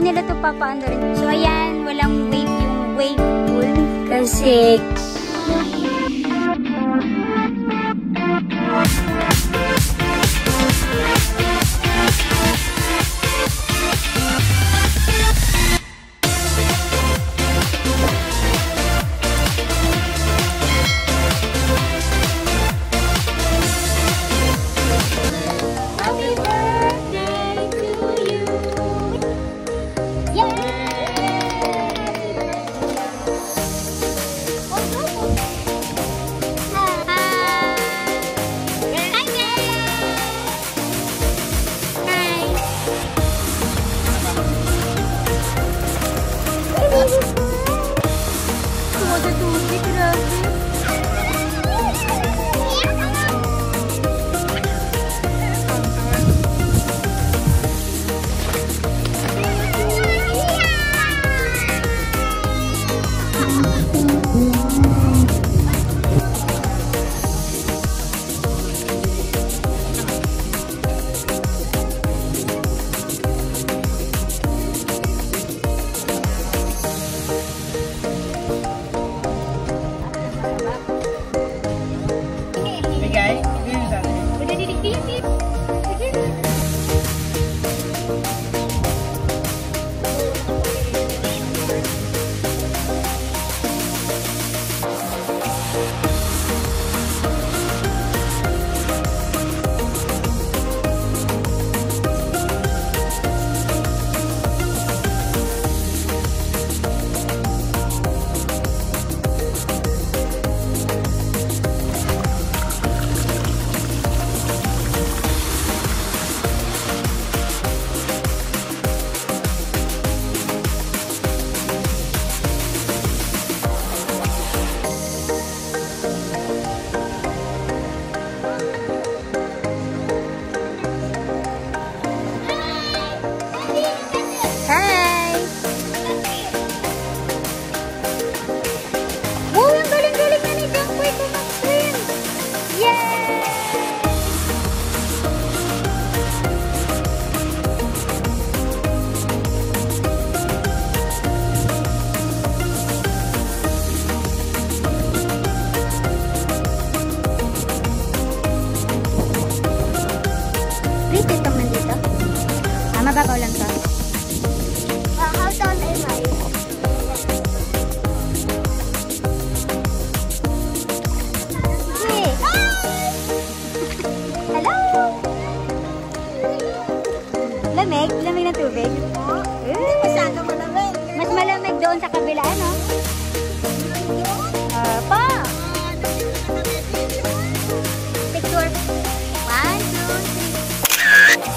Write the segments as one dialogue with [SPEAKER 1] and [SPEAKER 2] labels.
[SPEAKER 1] hindi nila ito papaano rin. So, ayan, walang wave yung wave pool. Kasi, mababaw lang to.
[SPEAKER 2] How tall am I?
[SPEAKER 1] Hey. Hello! Lamig? Lamig ng tubig?
[SPEAKER 2] Masyado malamig.
[SPEAKER 1] Mas malamig doon sa kabila, ano? Pa! Picture. 1, 2, 3.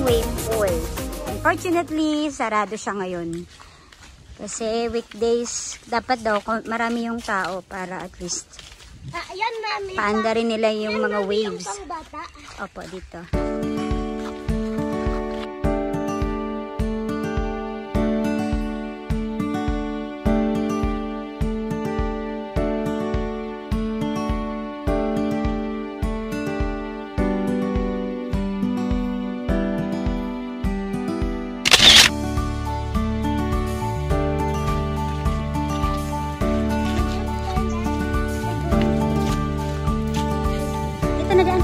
[SPEAKER 1] Wave pool. Unfortunately, sarado siya ngayon. Kasi weekdays, dapat daw marami yung tao para at least
[SPEAKER 2] Yan, mami.
[SPEAKER 1] paanda rin nila yung mga waves.
[SPEAKER 2] Yung pangbata.
[SPEAKER 1] Opo, dito. Na dyan.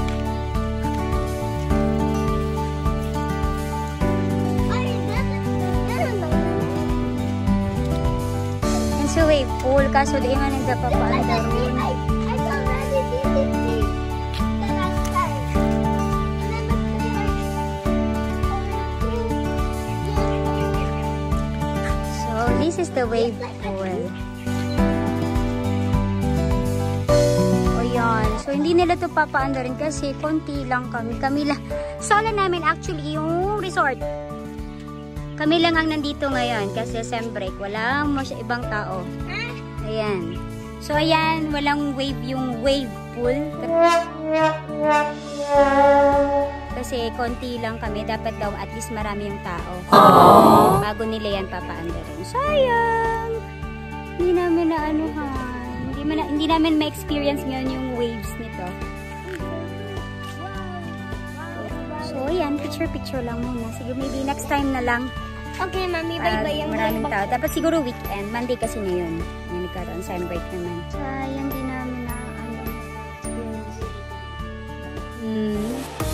[SPEAKER 1] Yan sa wave pool, kaso di nga nagpapapaanda rin. So, this is the wave pool. So, hindi nila ito papaanda rin kasi konti lang kami. Kami lang. Solo namin actually yung resort. Kami lang ang nandito ngayon kasi sem break. Walang ibang tao. Ayan. So, ayan. Walang wave yung wave pool. Kasi konti lang kami. Dapat daw at least marami yung tao. Bago nila yan papaanda rin. Sayang! Hindi namin na anuhan. Hindi namin ma-experience ngayon yung waves nito. So, ayan, picture-picture lang muna. Siguro maybe next time na lang.
[SPEAKER 2] Okay, Mami. Bye-bye.
[SPEAKER 1] Maraming tao. Tapos siguro weekend. Monday kasi ngayon. Yan, nagkaroon. Sem break naman. Sayang din namin na ano. Yun.